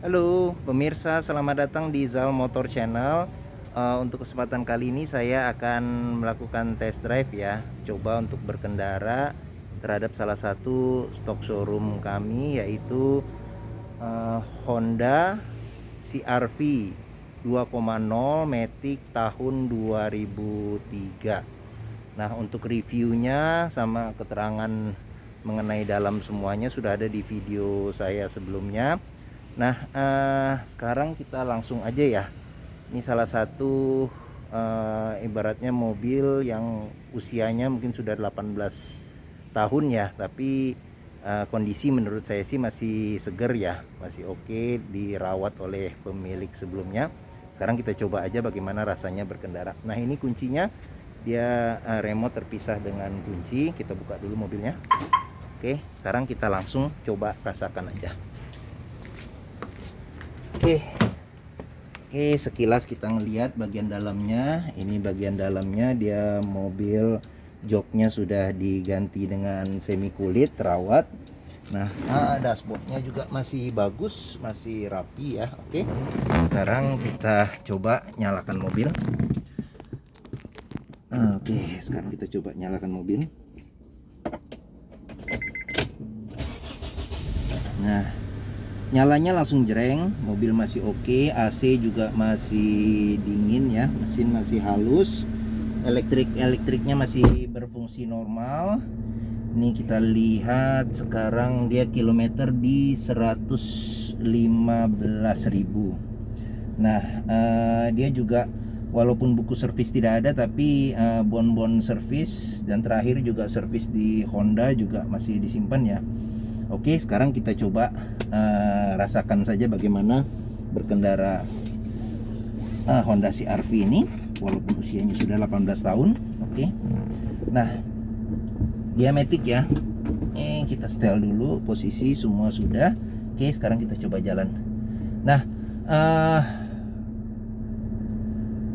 Halo pemirsa, selamat datang di Zal Motor Channel. Untuk kesempatan kali ini saya akan melakukan test drive ya, coba untuk berkendara terhadap salah satu stok showroom kami, yaitu Honda CR-V 2.0 Matic tahun 2003. Nah, untuk reviewnya sama keterangan mengenai dalam semuanya sudah ada di video saya sebelumnya. Nah, sekarang kita langsung aja ya. Ini salah satu ibaratnya mobil yang usianya mungkin sudah 18 tahun ya, tapi kondisi menurut saya sih masih seger ya, masih oke, dirawat oleh pemilik sebelumnya. Sekarang kita coba aja bagaimana rasanya berkendara. Nah, ini kuncinya, dia remote terpisah dengan kunci. Kita buka dulu mobilnya. Oke, sekarang kita langsung coba rasakan aja. Oke, sekilas kita ngelihat bagian dalamnya. Ini bagian dalamnya, dia mobil joknya sudah diganti dengan semi kulit, terawat. Nah, dashboardnya juga masih bagus, masih rapi ya. Oke, sekarang kita coba nyalakan mobil. Oke, sekarang kita coba nyalakan mobil. Nah, nyalanya langsung jreng, mobil masih oke, AC juga masih dingin ya, mesin masih halus, elektriknya masih berfungsi normal. Ini kita lihat sekarang dia kilometer di 115.000. Nah, dia juga walaupun buku servis tidak ada, tapi bon-bon servis dan terakhir juga servis di Honda juga masih disimpan ya. Oke, sekarang kita coba rasakan saja bagaimana berkendara Honda CR-V ini walaupun usianya sudah 18 tahun. Oke. Nah, dia matic ya. Kita setel dulu posisi, semua sudah. Oke, sekarang kita coba jalan. Nah,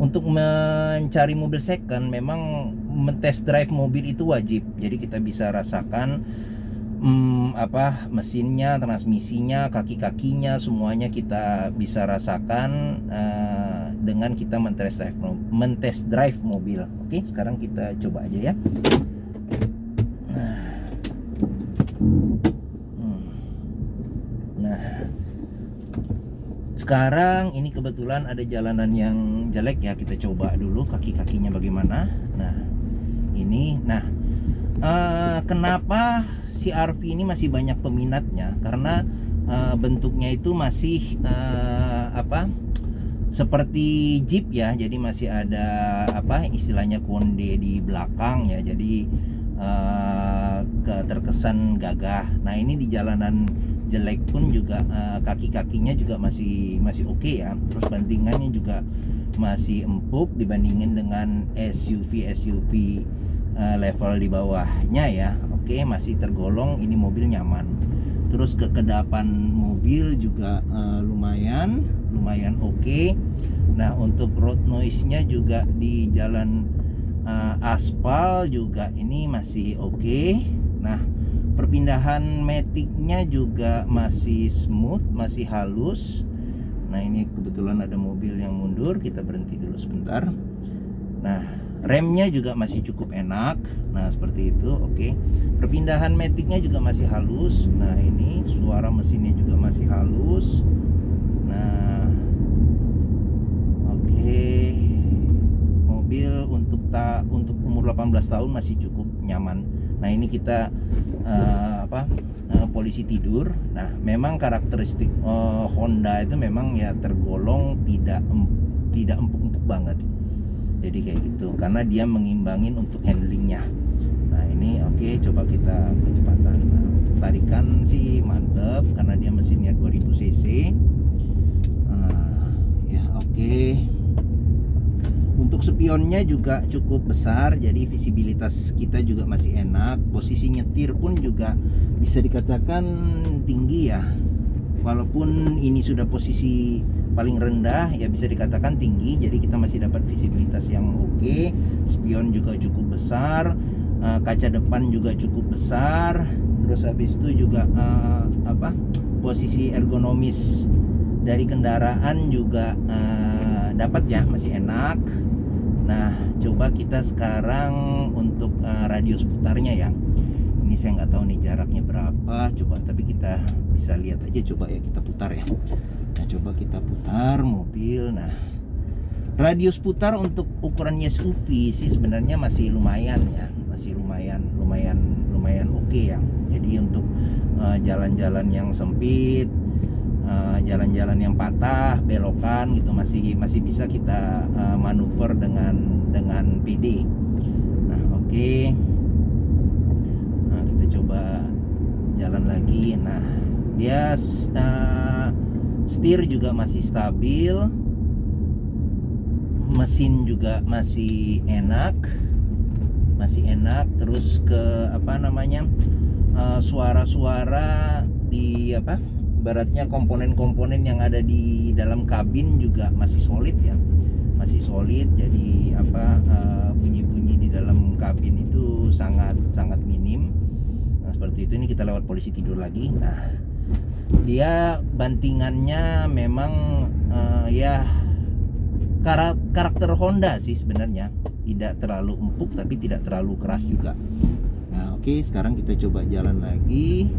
untuk mencari mobil second memang mentest drive mobil itu wajib. Jadi kita bisa rasakan mesinnya, transmisinya, kaki-kakinya, semuanya kita bisa rasakan dengan kita mentest drive mobil. Oke, sekarang kita coba aja ya. Nah, sekarang ini kebetulan ada jalanan yang jelek ya, kita coba dulu kaki-kakinya bagaimana. Nah, ini, kenapa CR-V ini masih banyak peminatnya? Karena bentuknya itu masih seperti Jeep ya, jadi masih ada istilahnya konde di belakang ya, jadi terkesan gagah. Nah, ini di jalanan jelek pun juga kaki-kakinya juga masih oke ya. Terus bantingannya juga masih empuk dibandingin dengan SUV level di bawahnya ya. Oke, masih tergolong ini mobil nyaman. Terus kekedapan mobil juga lumayan oke. Nah, untuk road noise-nya juga di jalan aspal juga ini masih oke. Nah, perpindahan matic-nya juga masih smooth, masih halus. Nah, ini kebetulan ada mobil yang mundur, kita berhenti dulu sebentar. Nah, remnya juga masih cukup enak. Nah, seperti itu. Oke. Perpindahan matic-nya juga masih halus. Nah, ini suara mesinnya juga masih halus. Nah, oke. Mobil untuk umur 18 tahun masih cukup nyaman. Nah, ini kita polisi tidur. Nah, memang karakteristik Honda itu memang ya tergolong tidak empuk-empuk banget. Jadi kayak gitu, karena dia mengimbangin untuk handlingnya. Nah, ini oke, coba kita kecepatan. Nah, untuk tarikan sih mantep karena dia mesinnya 2000 cc. Ya oke. Untuk spionnya juga cukup besar, jadi visibilitas kita juga masih enak. Posisi nyetir pun juga bisa dikatakan tinggi ya. Walaupun ini sudah posisi paling rendah ya, bisa dikatakan tinggi. Jadi kita masih dapat visibilitas yang oke. Spion juga cukup besar, kaca depan juga cukup besar. Terus habis itu juga posisi ergonomis dari kendaraan juga dapat ya, masih enak. Nah, coba kita sekarang untuk radius putarnya ya. Ini saya nggak tahu nih jaraknya berapa, coba, tapi kita bisa lihat aja, coba ya kita putar ya. Nah, coba kita putar mobil. Nah, radius putar untuk ukuran SUV sih sebenarnya masih lumayan ya, masih lumayan oke ya. Jadi untuk jalan-jalan yang sempit, jalan-jalan yang patah, belokan gitu masih bisa kita manuver dengan PD. Nah, oke. Nah, kita coba jalan lagi. Nah, dia setir juga masih stabil. Mesin juga masih enak. Terus ke suara-suara di baratnya komponen-komponen yang ada di dalam kabin juga masih solid ya, masih solid. Jadi bunyi-bunyi di dalam kabin itu sangat minim. Nah, seperti itu. Ini kita lewat polisi tidur lagi. Nah, dia bantingannya memang ya karakter Honda sih sebenarnya, tidak terlalu empuk tapi tidak terlalu keras juga. Nah, oke, sekarang kita coba jalan lagi.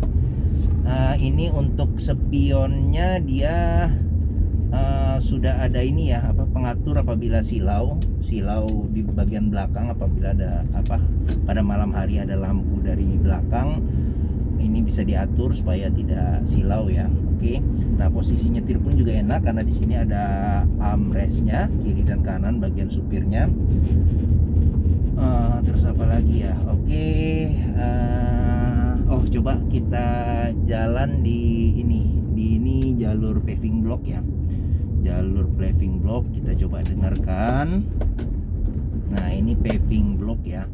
Ini untuk spionnya dia sudah ada ini ya, pengatur apabila silau di bagian belakang, apabila ada pada malam hari ada lampu dari belakang, ini bisa diatur supaya tidak silau ya. Oke. Nah, posisi nyetir pun juga enak karena di sini ada armrestnya, kiri dan kanan bagian supirnya. Terus apa lagi ya? Oke. Coba kita jalan di ini jalur paving block ya. Jalur paving block kita coba dengarkan. Nah, ini paving block ya.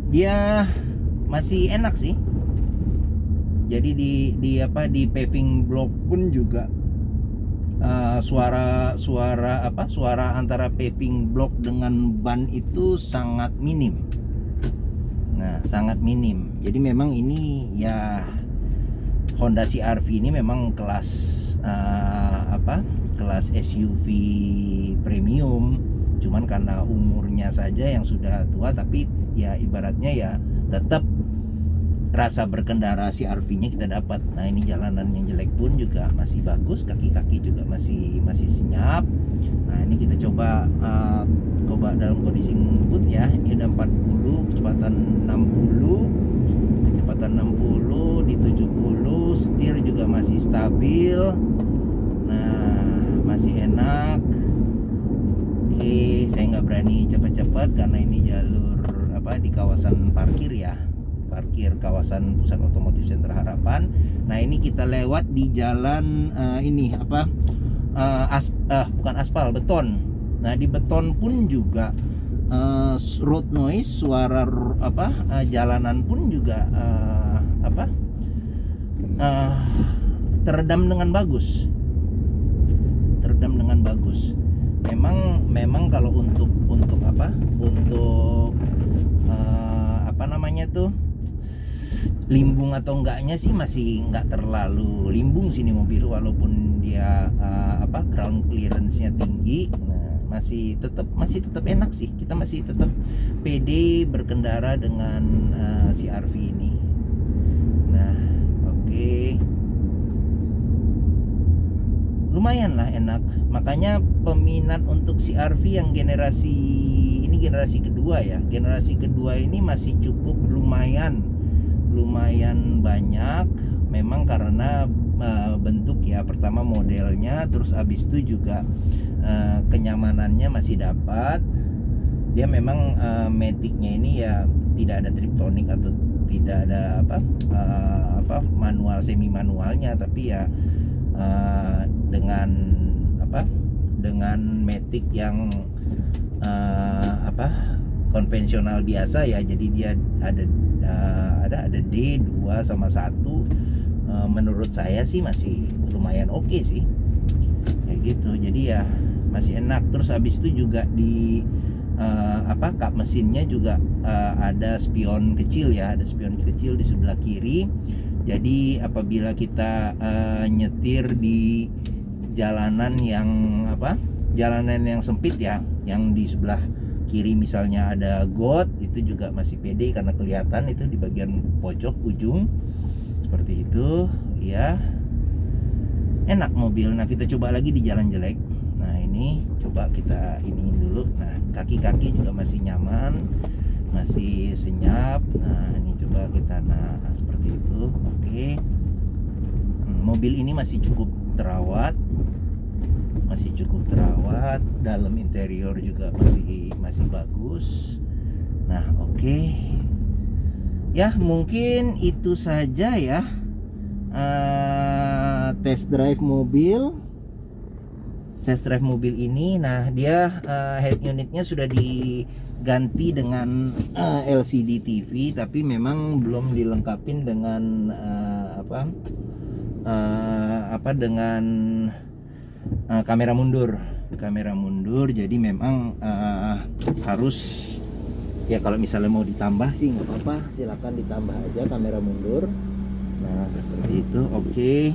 Dia masih enak sih. Jadi di paving block pun juga suara antara paving block dengan ban itu sangat minim. Nah, sangat minim. Jadi memang ini ya Honda CR-V ini memang kelas kelas SUV premium. Cuman karena umurnya saja yang sudah tua, tapi ya ibaratnya ya tetap rasa berkendara CR-V-nya kita dapat. Nah, ini jalanan yang jelek pun juga masih bagus, kaki-kaki juga masih senyap. Nah, ini kita coba dalam kondisi ngebut ya. Ini udah 40, kecepatan 60 di 70, setir juga masih stabil. Nah, masih enak. Oke, saya nggak berani cepat-cepat karena ini jalur di kawasan parkir ya. Parkir kawasan Pusat Otomotif Sentra Harapan. Nah, ini kita lewat di jalan bukan aspal, beton. Nah, di beton pun juga road noise, suara jalanan pun juga teredam dengan bagus. Memang kalau untuk limbung atau enggaknya sih masih enggak terlalu limbung sini mobil, walaupun dia ground clearance-nya tinggi. Nah, masih tetap enak sih, kita masih tetap pede berkendara dengan CR-V ini. Nah, oke. Lumayan lah enak. Makanya peminat untuk CR-V yang generasi kedua ya. Generasi kedua ini masih cukup lumayan banyak. Memang karena bentuk ya, pertama modelnya, terus abis itu juga kenyamanannya masih dapat. Dia memang matic-nya ini ya tidak ada triptonic atau tidak ada manual, semi manualnya, tapi ya dengan matic yang konvensional biasa ya. Jadi dia ada D2 sama 1. Menurut saya sih masih lumayan oke sih kayak gitu. Jadi ya masih enak. Terus habis itu juga di kap mesinnya juga ada spion kecil ya, ada spion kecil di sebelah kiri. Jadi apabila kita nyetir di jalanan yang jalanan yang sempit ya, yang di sebelah kiri misalnya ada got, itu juga masih pede karena kelihatan itu di bagian pojok ujung seperti itu ya. Enak mobil. Nah, kita coba lagi di jalan jelek. Nah, ini coba kita iniin dulu. Nah, kaki-kaki juga masih nyaman, masih senyap. Nah, ini coba kita seperti itu. Oke. Mobil ini masih cukup terawat. Dalam interior juga masih bagus. Nah, oke. Ya, mungkin itu saja ya. Test drive mobil ini. Nah, dia head unitnya sudah diganti dengan LCD TV, tapi memang belum dilengkapin dengan dengan kamera mundur. Jadi memang harus ya, kalau misalnya mau ditambah sih nggak apa-apa, silakan ditambah aja kamera mundur. Nah, seperti itu. Oke.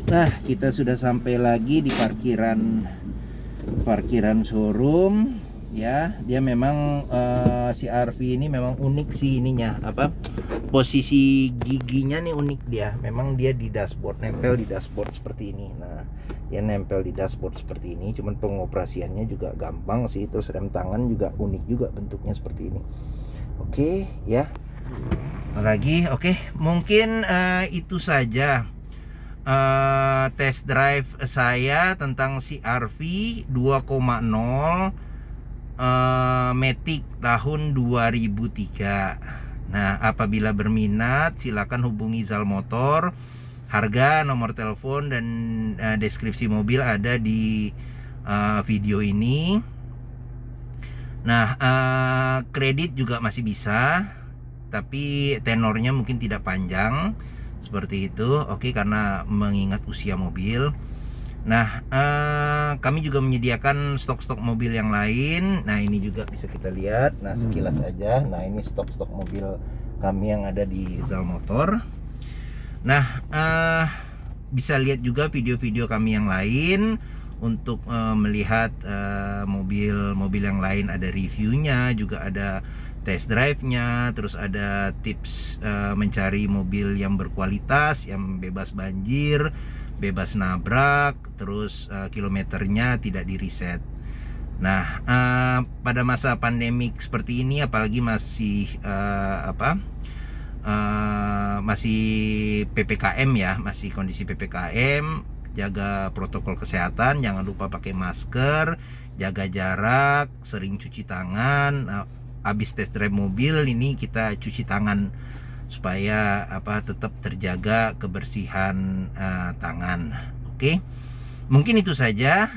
Nah, kita sudah sampai lagi di parkiran showroom ya. Dia memang si RV ini memang unik sih ininya, posisi giginya nih unik dia. Memang dia di dashboard, nempel di dashboard seperti ini. Nah, dia nempel di dashboard seperti ini, cuman pengoperasiannya juga gampang sih. Terus rem tangan juga unik juga bentuknya seperti ini. Oke ya. Lagi oke, mungkin itu saja test drive saya tentang CR-V 2.0 Matic tahun 2003. Nah, apabila berminat silakan hubungi Zal Motor. Harga, nomor telepon dan deskripsi mobil ada di video ini. Nah, kredit juga masih bisa, tapi tenornya mungkin tidak panjang seperti itu. Oke, karena mengingat usia mobil. Nah, kami juga menyediakan stok-stok mobil yang lain. Nah, ini juga bisa kita lihat. Nah, sekilas aja. Nah, ini stok-stok mobil kami yang ada di Zal Motor. Nah, bisa lihat juga video-video kami yang lain untuk melihat mobil-mobil yang lain. Ada reviewnya, juga ada test drive-nya, terus ada tips mencari mobil yang berkualitas, yang bebas banjir, bebas nabrak, terus kilometernya tidak di reset. Nah, pada masa pandemik seperti ini, apalagi masih masih PPKM ya, masih kondisi PPKM, jaga protokol kesehatan, jangan lupa pakai masker, jaga jarak, sering cuci tangan. Nah, habis test drive mobil ini kita cuci tangan supaya tetap terjaga kebersihan tangan. Oke. Mungkin itu saja.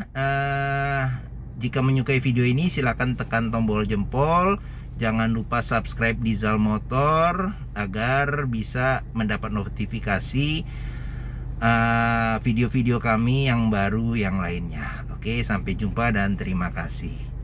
Jika menyukai video ini silakan tekan tombol jempol. Jangan lupa subscribe di Zal Motor agar bisa mendapat notifikasi video-video kami yang baru yang lainnya. Oke, sampai jumpa dan terima kasih.